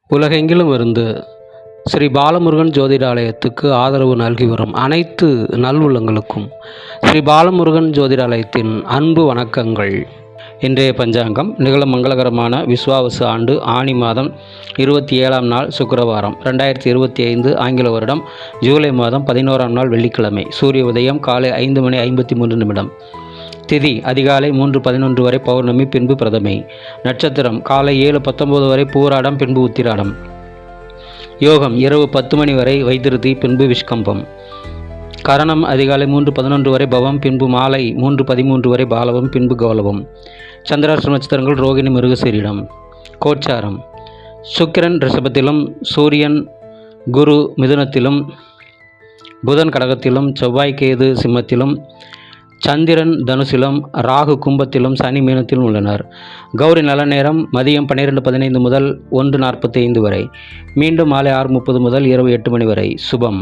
உலகெங்கிலும் இருந்து ஸ்ரீ பாலமுருகன் ஜோதிடாலயத்துக்கு ஆதரவு நல்கி வரும் அனைத்து நல்வுள்ளங்களுக்கும் ஸ்ரீ பாலமுருகன் ஜோதிடாலயத்தின் அன்பு வணக்கங்கள். இன்றைய பஞ்சாங்கம் நிகழும் மங்களகரமான விஸ்வாவசு ஆண்டு ஆனி மாதம் 27ஆம் நாள் சுக்கிரவாரம் 2025 ஆங்கில வருடம் ஜூலை மாதம் 11ஆம் நாள் வெள்ளிக்கிழமை. சூரிய உதயம் காலை 5:53. திதி அதிகாலை 3:11 வரை பௌர்ணமி, பின்பு பிரதமை. நட்சத்திரம் காலை 7:19 வரை பூராடம், பின்பு உத்திராடம். யோகம் இரவு 10 மணி வரை வைத்திருதி, பின்பு விஷ்கம்பம். கரணம் அதிகாலை 3:11 வரை பவம், பின்பு மாலை 3:13 வரை பாலவம், பின்பு கௌலவம். சந்திராஷ்ட நட்சத்திரங்கள் ரோகிணி, மிருகசீரிடம். கோச்சாரம் சுக்கிரன் ரிஷபத்திலும், சூரியன் குரு மிதுனத்திலும், புதன் கடகத்திலும், செவ்வாய் கேது சிம்மத்திலும், சந்திரன் தனுசிலும், ராகு கும்பத்திலும், சனி மீனத்திலும் உள்ளனர். கௌரி நல்ல நேரம் மதியம் 12:15 முதல் 1:45 வரை, மீண்டும் மாலை 6:30 முதல் இரவு 8 மணி வரை. சுபம்.